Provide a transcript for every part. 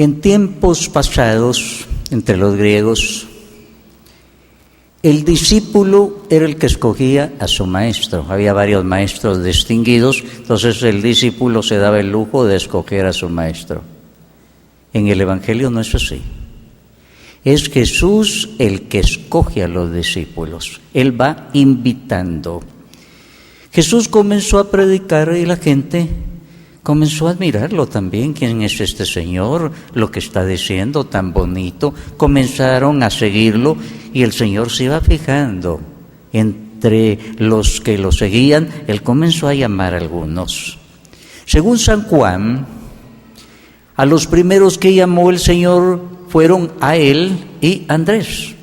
En tiempos pasados, entre los griegos, el discípulo era el que escogía a su maestro. Había varios maestros distinguidos, entonces el discípulo se daba el lujo de escoger a su maestro. En el Evangelio no es así. Es Jesús el que escoge a los discípulos. Él va invitando. Jesús comenzó a predicar y la gente comenzó a admirarlo también. ¿Quién es este Señor? Lo que está diciendo tan bonito. Comenzaron a seguirlo y el Señor se iba fijando. Entre los que lo seguían, Él comenzó a llamar a algunos. Según San Juan, a los primeros que llamó el Señor fueron a Él y Andrés.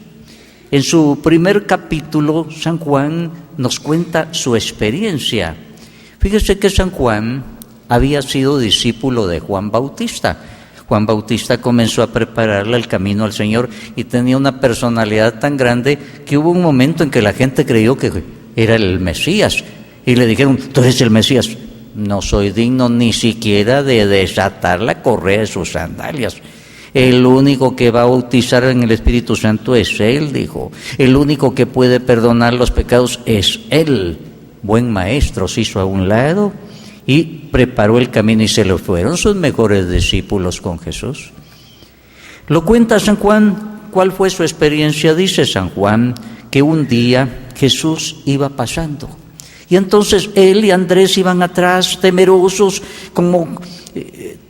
En su primer capítulo, San Juan nos cuenta su experiencia. Fíjese que San Juan había sido discípulo de Juan Bautista. Juan Bautista comenzó a prepararle el camino al Señor y tenía una personalidad tan grande que hubo un momento en que la gente creyó que era el Mesías. Y le dijeron, ¿tú eres el Mesías? No soy digno ni siquiera de desatar la correa de sus sandalias. El único que va a bautizar en el Espíritu Santo es Él, dijo. El único que puede perdonar los pecados es Él. Buen maestro se hizo a un lado y preparó el camino y se le fueron sus mejores discípulos con Jesús. Lo cuenta San Juan. ¿Cuál fue su experiencia? Dice San Juan que un día Jesús iba pasando y entonces él y Andrés iban atrás temerosos, como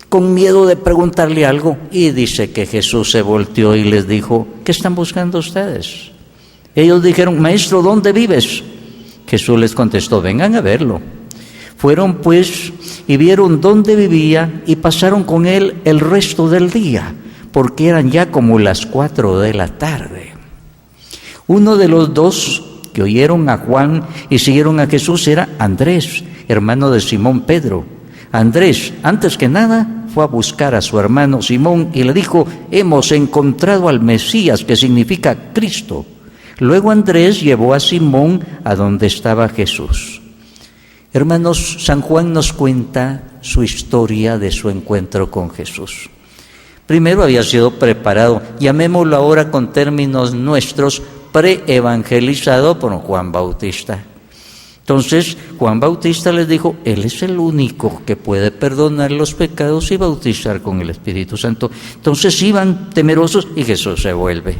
con miedo de preguntarle algo, y dice que Jesús se volteó y les dijo, ¿qué están buscando ustedes? Ellos dijeron, Maestro, ¿dónde vives? Jesús les contestó, vengan a verlo. Fueron pues y vieron dónde vivía y pasaron con él el resto del día, porque eran ya como las 4 de la tarde. Uno de los dos que oyeron a Juan y siguieron a Jesús era Andrés, hermano de Simón Pedro. Andrés, antes que nada, fue a buscar a su hermano Simón y le dijo, hemos encontrado al Mesías, que significa Cristo. Luego Andrés llevó a Simón a donde estaba Jesús. Hermanos, San Juan nos cuenta su historia de su encuentro con Jesús. Primero había sido preparado, llamémoslo ahora con términos nuestros, pre-evangelizado por Juan Bautista. Entonces, Juan Bautista les dijo, Él es el único que puede perdonar los pecados y bautizar con el Espíritu Santo. Entonces iban temerosos y Jesús se vuelve.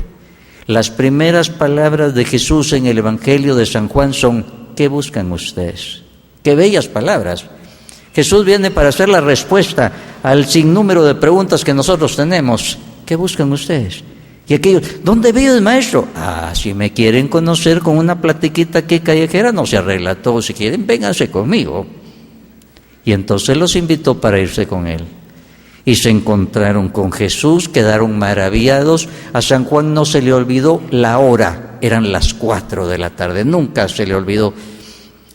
Las primeras palabras de Jesús en el Evangelio de San Juan son, ¿qué buscan ustedes? Qué bellas palabras. Jesús viene para hacer la respuesta al sinnúmero de preguntas que nosotros tenemos. ¿Qué buscan ustedes? Y aquellos, ¿dónde vives, maestro? Si me quieren conocer con una platiquita aquí callejera, no se arregla todo. Si quieren, vénganse conmigo. Y entonces los invitó para irse con él. Y se encontraron con Jesús, quedaron maravillados. A San Juan no se le olvidó la hora, eran las 4 de la tarde, nunca se le olvidó.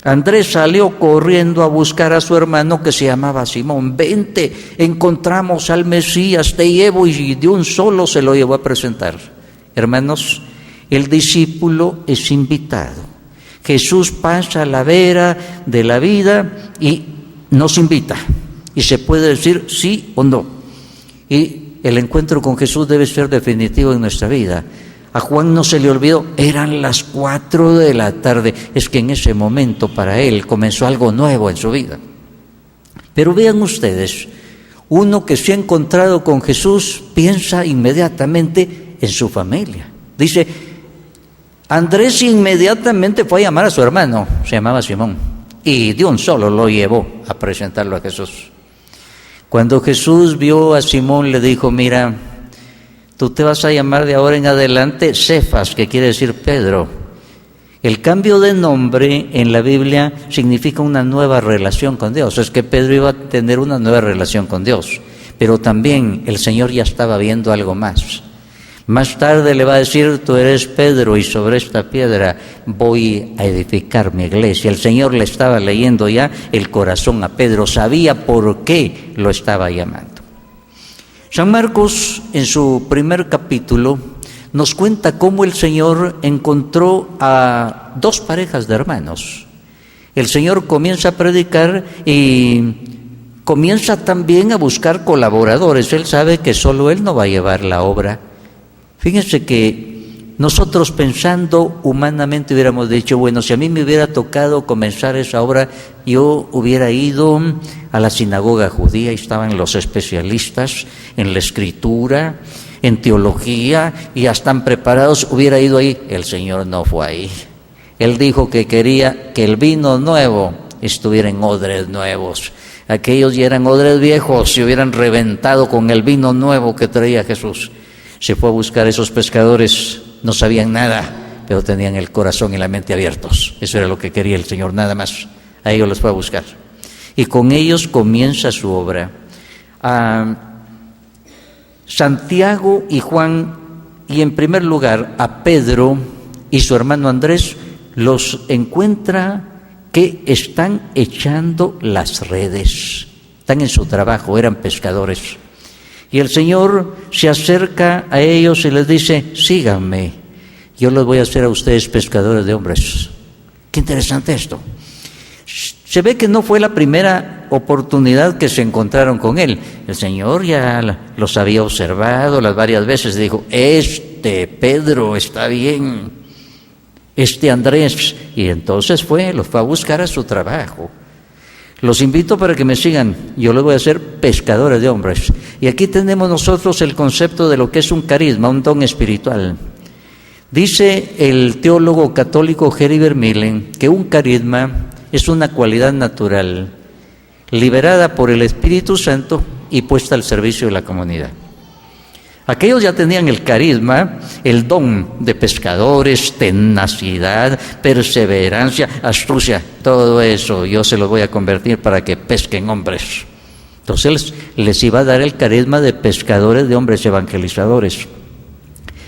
Andrés salió corriendo a buscar a su hermano que se llamaba Simón. Vente, encontramos al Mesías, te llevo, y de un solo se lo llevó a presentar. Hermanos, el discípulo es invitado. Jesús pasa a la vera de la vida y nos invita. Y se puede decir sí o no. Y el encuentro con Jesús debe ser definitivo en nuestra vida. A Juan no se le olvidó, eran las 4 de la tarde. Es que en ese momento para él comenzó algo nuevo en su vida. Pero vean ustedes, uno que se ha encontrado con Jesús piensa inmediatamente en su familia. Dice, Andrés inmediatamente fue a llamar a su hermano, se llamaba Simón, y de un solo lo llevó a presentarlo a Jesús. Cuando Jesús vio a Simón le dijo, mira, tú te vas a llamar de ahora en adelante Cefas, que quiere decir Pedro. El cambio de nombre en la Biblia significa una nueva relación con Dios. Es que Pedro iba a tener una nueva relación con Dios. Pero también el Señor ya estaba viendo algo más. Más tarde le va a decir, tú eres Pedro y sobre esta piedra voy a edificar mi iglesia. El Señor le estaba leyendo ya el corazón a Pedro. Sabía por qué lo estaba llamando. San Marcos, en su primer capítulo, nos cuenta cómo el Señor encontró a 2 parejas de hermanos. El Señor comienza a predicar y comienza también a buscar colaboradores. Él sabe que solo él no va a llevar la obra. Fíjense que nosotros pensando humanamente hubiéramos dicho, bueno, si a mí me hubiera tocado comenzar esa obra, yo hubiera ido a la sinagoga judía, y estaban los especialistas en la escritura, en teología, y ya están preparados, hubiera ido ahí. El Señor no fue ahí. Él dijo que quería que el vino nuevo estuviera en odres nuevos. Aquellos ya eran odres viejos, se hubieran reventado con el vino nuevo que traía Jesús. Se fue a buscar a esos pescadores, no sabían nada, pero tenían el corazón y la mente abiertos. Eso era lo que quería el Señor, nada más. A ellos los fue a buscar. Y con ellos comienza su obra. Santiago y Juan, y en primer lugar a Pedro y su hermano Andrés, los encuentra que están echando las redes. Están en su trabajo, eran pescadores. Y el Señor se acerca a ellos y les dice, síganme, yo los voy a hacer a ustedes pescadores de hombres. Qué interesante esto. Se ve que no fue la primera oportunidad que se encontraron con él. El Señor ya los había observado las varias veces. Dijo, Pedro está bien, Andrés. Y entonces los fue a buscar a su trabajo. Los invito para que me sigan, yo les voy a hacer pescadores de hombres. Y aquí tenemos nosotros el concepto de lo que es un carisma, un don espiritual. Dice el teólogo católico Jerry Vermeulen que un carisma es una cualidad natural, liberada por el Espíritu Santo y puesta al servicio de la comunidad. Aquellos ya tenían el carisma, el don de pescadores, tenacidad, perseverancia, astucia, todo eso yo se los voy a convertir para que pesquen hombres. Entonces les iba a dar el carisma de pescadores de hombres, evangelizadores.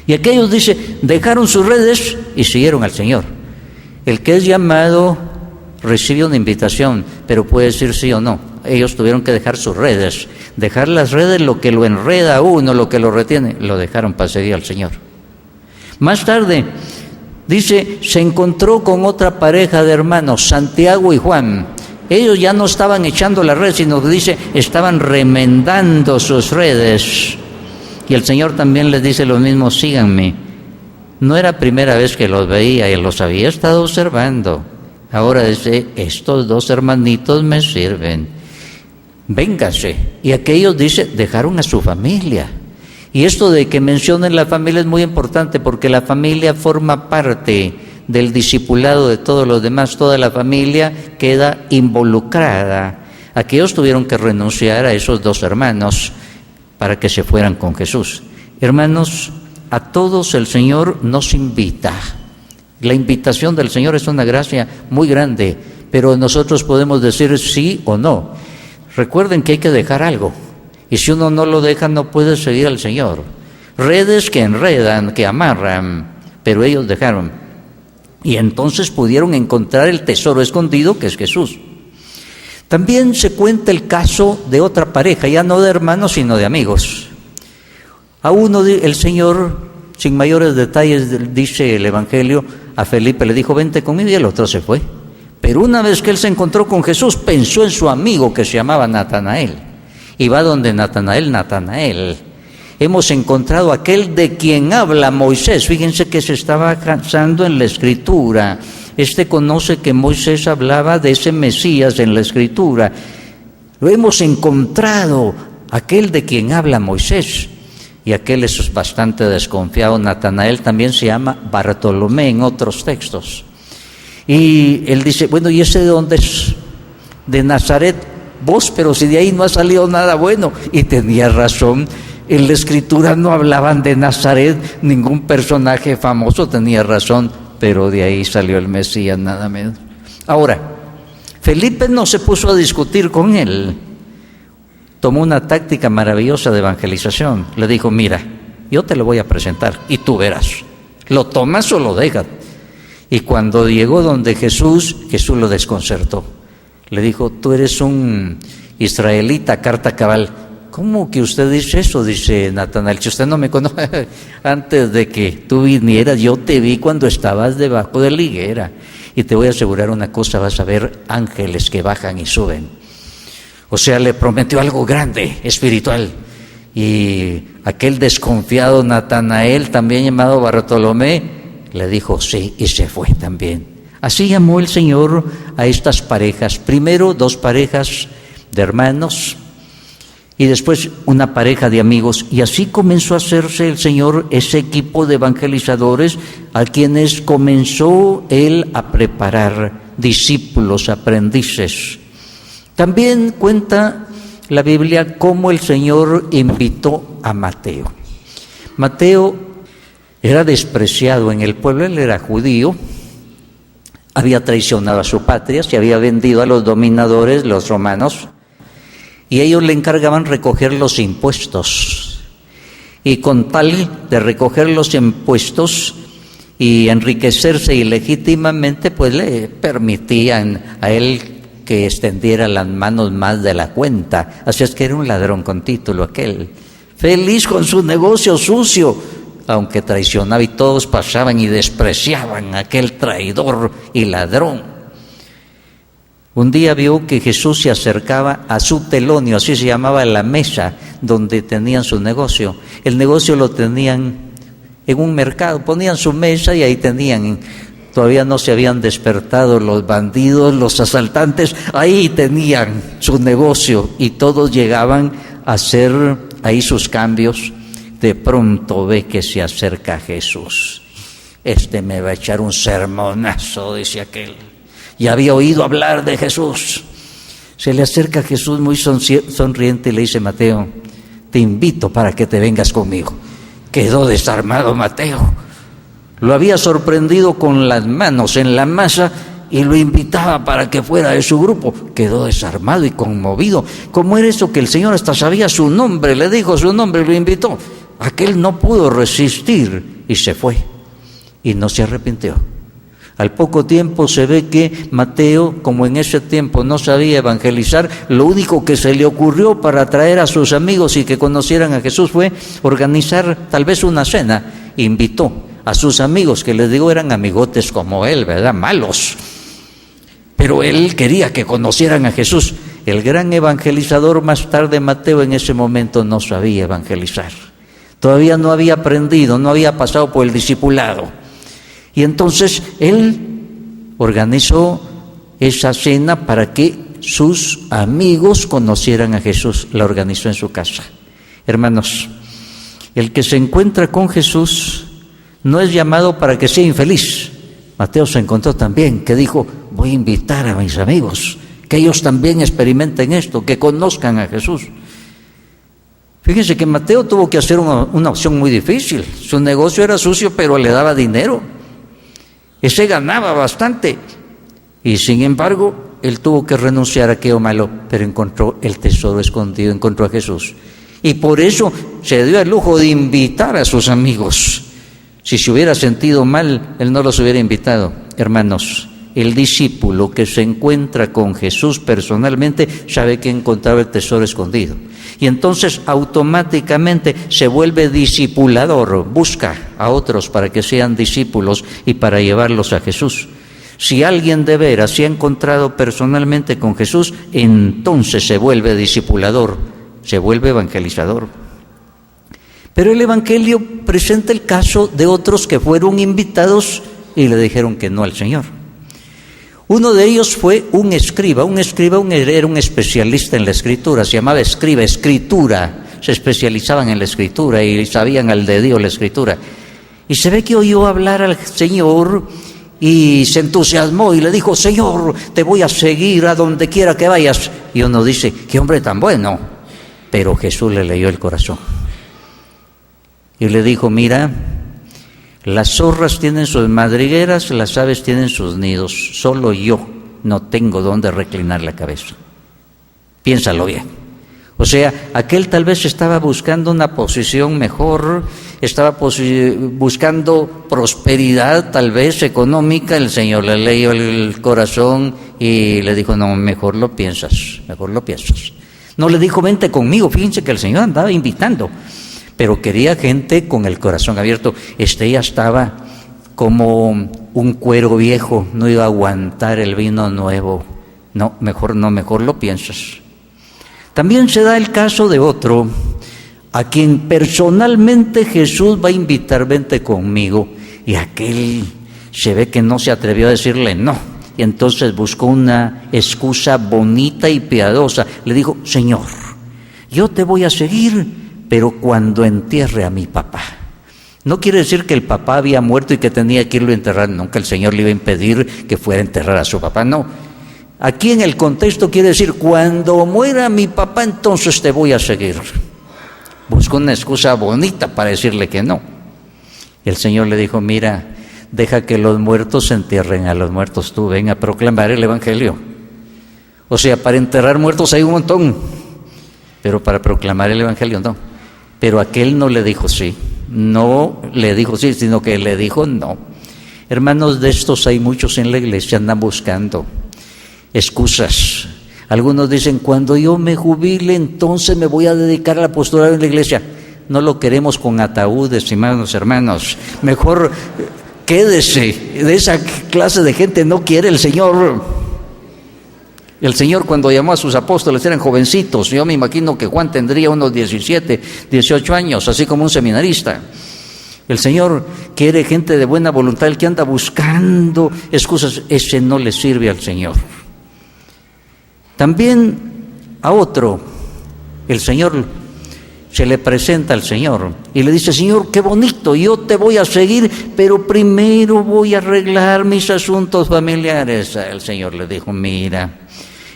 Y aquellos, dice, dejaron sus redes y siguieron al Señor. El que es llamado recibe una invitación, pero puede decir sí o no. Ellos tuvieron que dejar sus redes. Dejar las redes, lo que lo enreda a uno, lo que lo retiene, lo dejaron para seguir al Señor. Más tarde, dice, se encontró con otra pareja de hermanos, Santiago y Juan. Ellos ya no estaban echando la red, sino que dice, estaban remendando sus redes. Y el Señor también les dice lo mismo, síganme. No era primera vez que los veía, Él los había estado observando. Ahora dice, estos dos hermanitos me sirven. Vénganse. Y aquellos, dice, dejaron a su familia. Y esto de que mencionen la familia es muy importante porque la familia forma parte del discipulado de todos los demás. Toda la familia queda involucrada. Aquellos tuvieron que renunciar a esos dos hermanos para que se fueran con Jesús. Hermanos, a todos el Señor nos invita. La invitación del Señor es una gracia muy grande, pero nosotros podemos decir sí o no. Recuerden que hay que dejar algo, y si uno no lo deja no puede seguir al Señor. Redes que enredan, que amarran, pero ellos dejaron. Y entonces pudieron encontrar el tesoro escondido que es Jesús. También se cuenta el caso de otra pareja, ya no de hermanos sino de amigos. A uno el Señor, sin mayores detalles, dice el Evangelio, a Felipe le dijo, vente conmigo, y el otro se fue. Pero una vez que él se encontró con Jesús, pensó en su amigo que se llamaba Natanael. Y va donde Natanael, hemos encontrado aquel de quien habla Moisés. Fíjense que se estaba basando en la Escritura. Conoce que Moisés hablaba de ese Mesías en la Escritura. Lo hemos encontrado, aquel de quien habla Moisés. Y aquel es bastante desconfiado. Natanael también se llama Bartolomé en otros textos. Y él dice, bueno, ¿y ese de dónde es? De Nazaret. Vos, pero si de ahí no ha salido nada bueno. Y tenía razón, en la Escritura no hablaban de Nazaret, ningún personaje famoso, tenía razón, pero de ahí salió el Mesías, nada menos. Ahora, Felipe no se puso a discutir con él, tomó una táctica maravillosa de evangelización. Le dijo, mira, yo te lo voy a presentar y tú verás, ¿lo tomas o lo dejas? Y cuando llegó donde Jesús lo desconcertó. Le dijo, tú eres un israelita, carta cabal. ¿Cómo que usted dice eso? Dice Natanael, si usted no me conoce, antes de que tú vinieras, yo te vi cuando estabas debajo de la higuera. Y te voy a asegurar una cosa, vas a ver ángeles que bajan y suben. O sea, le prometió algo grande, espiritual. Y aquel desconfiado Natanael, también llamado Bartolomé, le dijo sí y se fue también. Así llamó el Señor a estas parejas. Primero 2 parejas de hermanos y después una pareja de amigos. Y así comenzó a hacerse el Señor ese equipo de evangelizadores a quienes comenzó Él a preparar discípulos, aprendices. También cuenta la Biblia cómo el Señor invitó a Mateo. Mateo era despreciado en el pueblo, él era judío, había traicionado a su patria, se había vendido a los dominadores, los romanos, y ellos le encargaban recoger los impuestos. Y con tal de recoger los impuestos y enriquecerse ilegítimamente, pues le permitían a él que extendiera las manos más de la cuenta. Así es que era un ladrón con título aquel, feliz con su negocio sucio, aunque traicionaba, y todos pasaban y despreciaban a aquel traidor y ladrón. Un día vio que Jesús se acercaba a su telonio, así se llamaba la mesa donde tenían su negocio. El negocio lo tenían en un mercado, ponían su mesa y ahí tenían. Todavía no se habían despertado los bandidos, los asaltantes, ahí tenían su negocio y todos llegaban a hacer ahí sus cambios. De pronto ve que se acerca Jesús. Me va a echar un sermonazo, dice aquel. Ya había oído hablar de Jesús. Se le acerca a Jesús muy sonriente y le dice: Mateo, te invito para que te vengas conmigo. Quedó desarmado Mateo. Lo había sorprendido con las manos en la masa y lo invitaba para que fuera de su grupo. Quedó desarmado y conmovido. ¿Cómo era eso que el Señor hasta sabía su nombre? Le dijo su nombre y lo invitó. Aquel no pudo resistir y se fue. Y no se arrepintió. Al poco tiempo se ve que Mateo, como en ese tiempo no sabía evangelizar, lo único que se le ocurrió para atraer a sus amigos y que conocieran a Jesús fue organizar tal vez una cena. Invitó a sus amigos, que les digo eran amigotes como él, ¿verdad? Malos. Pero él quería que conocieran a Jesús. El gran evangelizador, más tarde Mateo, en ese momento no sabía evangelizar. Todavía no había aprendido, no había pasado por el discipulado. Y entonces él organizó esa cena para que sus amigos conocieran a Jesús. La organizó en su casa. Hermanos, el que se encuentra con Jesús no es llamado para que sea infeliz. Mateo se encontró también, que dijo: voy a invitar a mis amigos, que ellos también experimenten esto, que conozcan a Jesús. Fíjense que Mateo tuvo que hacer una opción muy difícil. Su negocio era sucio, pero le daba dinero. Ese ganaba bastante. Y sin embargo, él tuvo que renunciar a aquello malo, pero encontró el tesoro escondido, encontró a Jesús. Y por eso se dio el lujo de invitar a sus amigos. Si se hubiera sentido mal, él no los hubiera invitado. Hermanos, el discípulo que se encuentra con Jesús personalmente sabe que encontraba el tesoro escondido. Y entonces automáticamente se vuelve discipulador, busca a otros para que sean discípulos y para llevarlos a Jesús. Si alguien de veras se ha encontrado personalmente con Jesús, entonces se vuelve discipulador, se vuelve evangelizador. Pero el Evangelio presenta el caso de otros que fueron invitados y le dijeron que no al Señor. Uno de ellos fue un escriba. Era un especialista en la escritura, se llamaba escritura. Se especializaban en la escritura y sabían al dedillo la escritura. Y se ve que oyó hablar al Señor y se entusiasmó y le dijo: Señor, te voy a seguir a donde quiera que vayas. Y uno dice: qué hombre tan bueno. Pero Jesús le leyó el corazón. Y le dijo: mira, las zorras tienen sus madrigueras, las aves tienen sus nidos, solo yo no tengo dónde reclinar la cabeza. Piénsalo bien. O sea, aquel tal vez estaba buscando una posición mejor, estaba buscando prosperidad tal vez económica. El Señor le leyó el corazón y le dijo: no, mejor lo piensas. No le dijo: vente conmigo. Fíjense que el Señor andaba invitando, pero quería gente con el corazón abierto. Ya estaba como un cuero viejo, no iba a aguantar el vino nuevo. No, mejor lo piensas. También se da el caso de otro, a quien personalmente Jesús va a invitar, vente conmigo, y aquel se ve que no se atrevió a decirle no, y entonces buscó una excusa bonita y piadosa. Le dijo, Señor, yo te voy a seguir, pero cuando entierre a mi papá. No quiere decir que el papá había muerto y que tenía que irlo a enterrar, nunca el Señor le iba a impedir que fuera a enterrar a su papá, no. Aquí en el contexto quiere decir, cuando muera mi papá, entonces te voy a seguir. Buscó una excusa bonita para decirle que no. Y el Señor le dijo, mira, deja que los muertos entierren a los muertos, tú ven a proclamar el Evangelio. O sea, para enterrar muertos hay un montón, pero para proclamar el Evangelio no. Pero aquel no le dijo sí, no le dijo sí, sino que le dijo no. Hermanos, de estos hay muchos en la iglesia, andan buscando excusas. Algunos dicen, cuando yo me jubile, entonces me voy a dedicar al apostolado en la iglesia. No lo queremos con ataúdes, estimados hermanos. Mejor quédese. De esa clase de gente no quiere el Señor. El Señor, cuando llamó a sus apóstoles, eran jovencitos. Yo me imagino que Juan tendría unos 17, 18 años, así como un seminarista. El Señor quiere gente de buena voluntad. El que anda buscando excusas, ese no le sirve al Señor. También a otro, el Señor se le presenta al Señor y le dice, Señor, qué bonito, yo te voy a seguir, pero primero voy a arreglar mis asuntos familiares. El Señor le dijo, mira,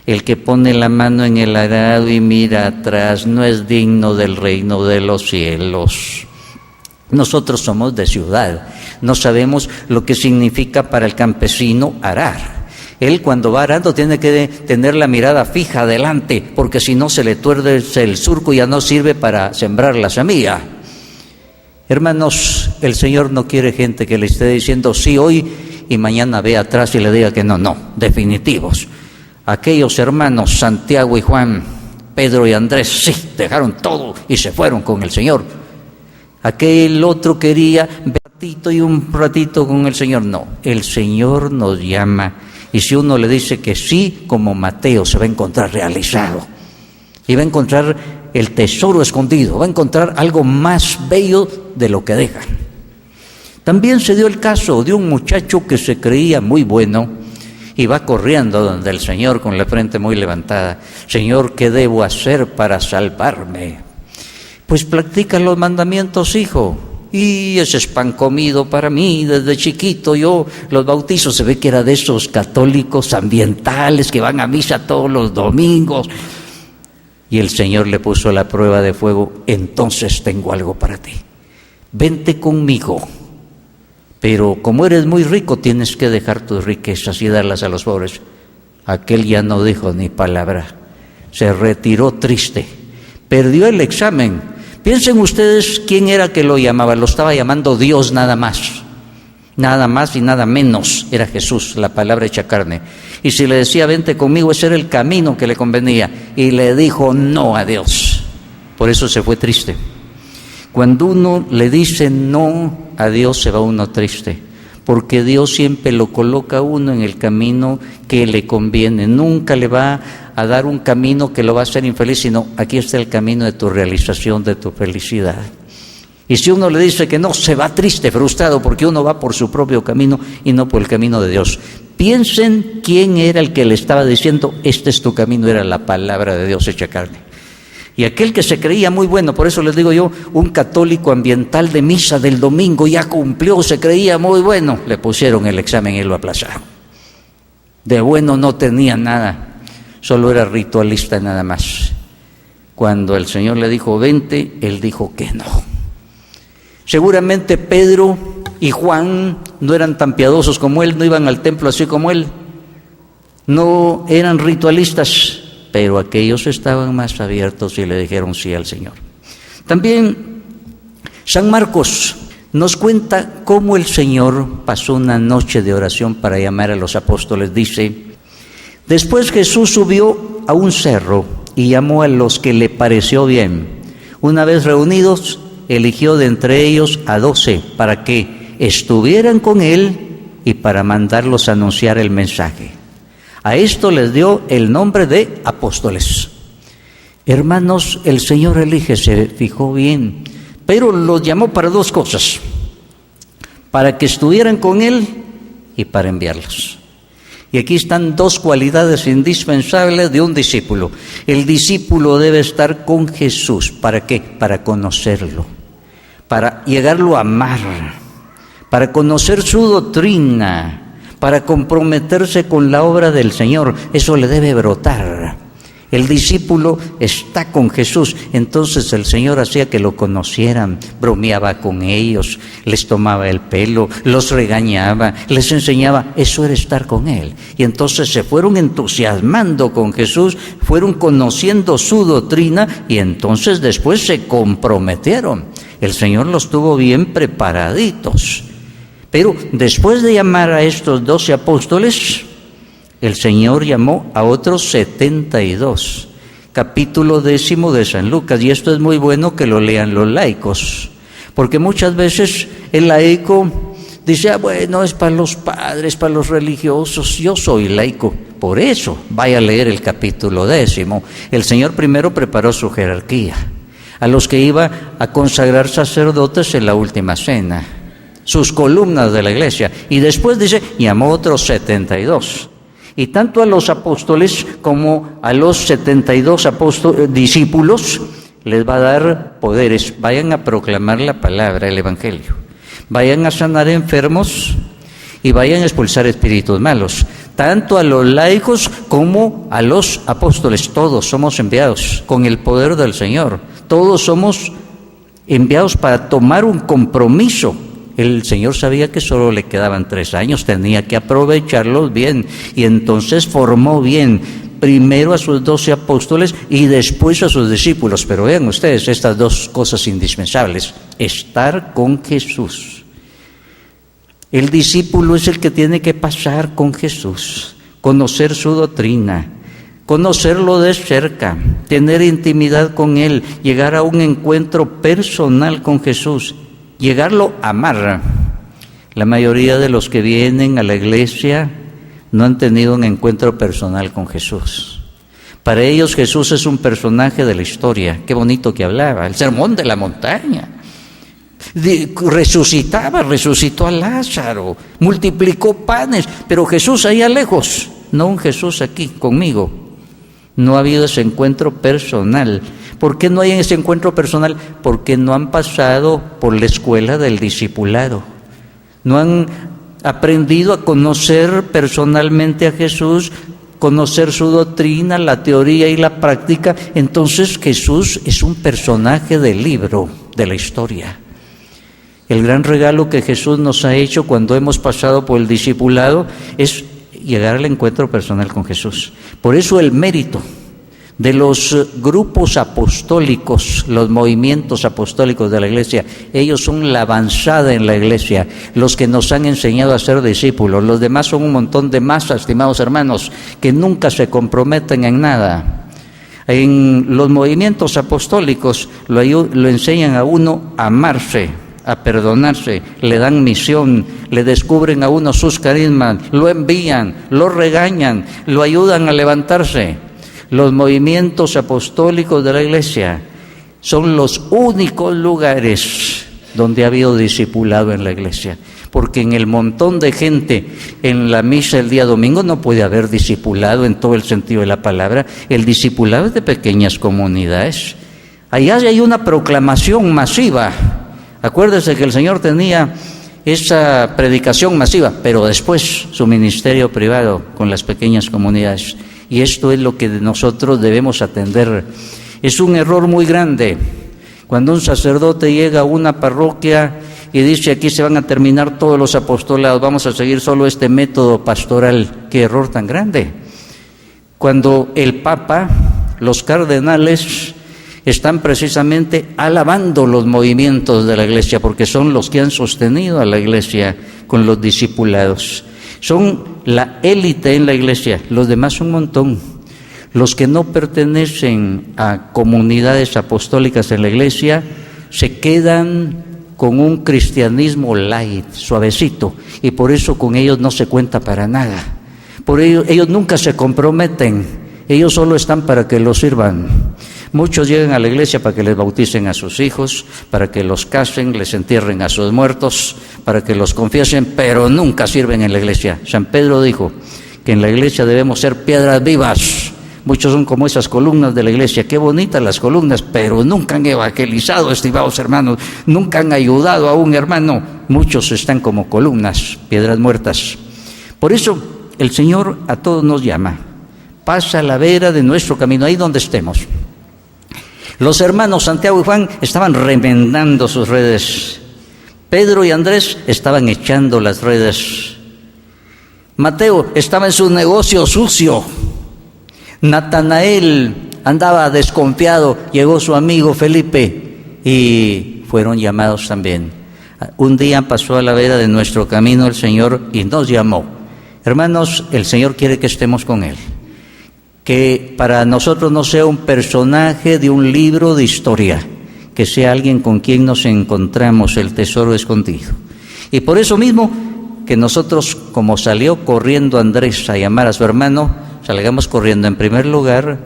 el que pone la mano en el arado y mira atrás no es digno del reino de los cielos. Nosotros somos de ciudad, no sabemos lo que significa para el campesino arar. Él cuando va arando tiene que tener la mirada fija adelante, porque si no se le tuerce el surco y ya no sirve para sembrar la semilla. Hermanos, el Señor no quiere gente que le esté diciendo sí hoy y mañana ve atrás y le diga que no, definitivos. Aquellos hermanos, Santiago y Juan, Pedro y Andrés, sí, dejaron todo y se fueron con el Señor. Aquel otro quería un ratito con el Señor. No, el Señor nos llama. Y si uno le dice que sí, como Mateo, se va a encontrar realizado. Y va a encontrar el tesoro escondido, va a encontrar algo más bello de lo que dejan. También se dio el caso de un muchacho que se creía muy bueno y va corriendo donde el Señor con la frente muy levantada. Señor, ¿qué debo hacer para salvarme? Pues practica los mandamientos, hijo. Y ese es pan comido para mí desde chiquito. Yo los bautizos, se ve que era de esos católicos ambientales que van a misa todos los domingos. Y el Señor le puso la prueba de fuego. Entonces tengo algo para ti, vente conmigo, pero como eres muy rico tienes que dejar tus riquezas y darlas a los pobres. Aquel ya no dijo ni palabra, se retiró triste, perdió el examen. Piensen ustedes quién era que lo llamaba. Lo estaba llamando Dios nada más y nada menos. Era Jesús, la palabra hecha carne. Y si le decía vente conmigo, ese era el camino que le convenía. Y le dijo no a Dios. Por eso se fue triste. Cuando uno le dice no a Dios, se va uno triste. Porque Dios siempre lo coloca a uno en el camino que le conviene. Nunca le va a dar un camino que lo va a hacer infeliz, sino aquí está el camino de tu realización, de tu felicidad. Y si uno le dice que no, se va triste, frustrado, porque uno va por su propio camino y no por el camino de Dios. Piensen quién era el que le estaba diciendo, este es tu camino, era la palabra de Dios hecha carne. Y aquel que se creía muy bueno, por eso les digo yo, un católico ambiental de misa del domingo, ya cumplió, se creía muy bueno, le pusieron el examen y lo aplazaron. De bueno no tenía nada, solo era ritualista nada más. Cuando el Señor le dijo vente, él dijo que no. Seguramente Pedro y Juan no eran tan piadosos como él, no iban al templo así como él, no eran ritualistas, pero aquellos estaban más abiertos y le dijeron sí al Señor. También San Marcos nos cuenta cómo el Señor pasó una noche de oración para llamar a los apóstoles. Dice, después Jesús subió a un cerro y llamó a los que le pareció bien. Una vez reunidos, eligió de entre ellos a 12 para que estuvieran con él y para mandarlos a anunciar el mensaje. A esto les dio el nombre de apóstoles. Hermanos, el Señor elige, se fijó bien, pero los llamó para dos cosas: para que estuvieran con Él y para enviarlos. Y aquí están dos cualidades indispensables de un discípulo. El discípulo debe estar con Jesús. ¿Para qué? Para conocerlo, para llegarlo a amar, para conocer su doctrina, para comprometerse con la obra del Señor. Eso le debe brotar. El discípulo está con Jesús, entonces el Señor hacía que lo conocieran, bromeaba con ellos, les tomaba el pelo, los regañaba, les enseñaba. Eso era estar con Él. Y entonces se fueron entusiasmando con Jesús, fueron conociendo su doctrina y entonces después se comprometieron. El Señor los tuvo bien preparaditos. Pero después de llamar a estos 12 apóstoles, el Señor llamó a otros 72, capítulo 10 de San Lucas, y esto es muy bueno que lo lean los laicos, porque muchas veces el laico dice, bueno, es para los padres, para los religiosos. Yo soy laico, por eso vaya a leer el capítulo 10. El Señor primero preparó su jerarquía, a los que iba a consagrar sacerdotes en la última cena, sus columnas de la iglesia, y después dice, llamó a otros 72. Y tanto a los apóstoles como a los 72 discípulos les va a dar poderes. Vayan a proclamar la palabra, el evangelio. Vayan a sanar enfermos y vayan a expulsar espíritus malos. Tanto a los laicos como a los apóstoles. Todos somos enviados con el poder del Señor. Todos somos enviados para tomar un compromiso. El Señor sabía que solo le quedaban 3 años, tenía que aprovecharlos bien, y entonces formó bien primero a sus 12 apóstoles y después a sus discípulos. Pero vean ustedes estas dos cosas indispensables: estar con Jesús. El discípulo es el que tiene que pasar con Jesús, conocer su doctrina, conocerlo de cerca, tener intimidad con Él, llegar a un encuentro personal con Jesús, llegarlo a amar. La mayoría de los que vienen a la iglesia no han tenido un encuentro personal con Jesús. Para ellos Jesús es un personaje de la historia. Qué bonito que hablaba, el sermón de la montaña. Resucitó a Lázaro, multiplicó panes, pero Jesús allá lejos, no un Jesús aquí conmigo. No ha habido ese encuentro personal. ¿Por qué no hay ese encuentro personal? Porque no han pasado por la escuela del discipulado. No han aprendido a conocer personalmente a Jesús, conocer su doctrina, la teoría y la práctica. Entonces Jesús es un personaje del libro, de la historia. El gran regalo que Jesús nos ha hecho cuando hemos pasado por el discipulado es llegar al encuentro personal con Jesús. Por eso el mérito de los grupos apostólicos, los movimientos apostólicos de la iglesia, ellos son la avanzada en la iglesia, los que nos han enseñado a ser discípulos. Los demás son un montón de masas, estimados hermanos, que nunca se comprometen en nada. En los movimientos apostólicos lo enseñan a uno a amarse, a perdonarse, le dan misión, le descubren a uno sus carismas, lo envían, lo regañan, lo ayudan a levantarse. Los movimientos apostólicos de la iglesia son los únicos lugares donde ha habido discipulado en la iglesia, porque en el montón de gente en la misa el día domingo no puede haber discipulado en todo el sentido de la palabra. El discipulado es de pequeñas comunidades. Allá hay una proclamación masiva. Acuérdese que el Señor tenía esa predicación masiva, pero después su ministerio privado con las pequeñas comunidades. Y esto es lo que nosotros debemos atender. Es un error muy grande cuando un sacerdote llega a una parroquia y dice: aquí se van a terminar todos los apostolados, vamos a seguir solo este método pastoral. ¡Qué error tan grande! Cuando el Papa, los cardenales, están precisamente alabando los movimientos de la iglesia, porque son los que han sostenido a la iglesia con los discipulados. Son la élite en la iglesia, los demás son un montón. Los que no pertenecen a comunidades apostólicas en la iglesia se quedan con un cristianismo light, suavecito, y por eso con ellos no se cuenta para nada. Por ello, ellos nunca se comprometen Ellos solo están para que los sirvan. Muchos llegan a la iglesia para que les bauticen a sus hijos, para que los casen, les entierren a sus muertos, para que los confiesen, pero nunca sirven en la iglesia. San Pedro dijo que en la iglesia debemos ser piedras vivas. Muchos son como esas columnas de la iglesia. Qué bonitas las columnas, pero nunca han evangelizado, estimados hermanos. Nunca han ayudado a un hermano. Muchos están como columnas, piedras muertas. Por eso el Señor a todos nos llama. Pasa a la vera de nuestro camino, ahí donde estemos. Los hermanos Santiago y Juan estaban remendando sus redes. Pedro y Andrés estaban echando las redes. Mateo estaba en su negocio sucio. Natanael andaba desconfiado. Llegó su amigo Felipe y fueron llamados también. Un día pasó a la vera de nuestro camino el Señor y nos llamó. Hermanos, el Señor quiere que estemos con Él. Que para nosotros no sea un personaje de un libro de historia, que sea alguien con quien nos encontramos el tesoro escondido. Y por eso mismo, que nosotros, como salió corriendo Andrés a llamar a su hermano, salgamos corriendo en primer lugar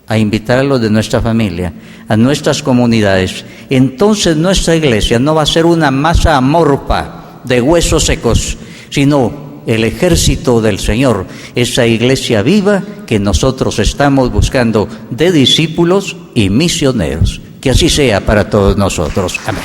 a invitar a los de nuestra familia, a nuestras comunidades. Entonces nuestra iglesia no va a ser una masa amorfa de huesos secos, sino el ejército del Señor, esa iglesia viva que nosotros estamos buscando de discípulos y misioneros. Que así sea para todos nosotros. Amén.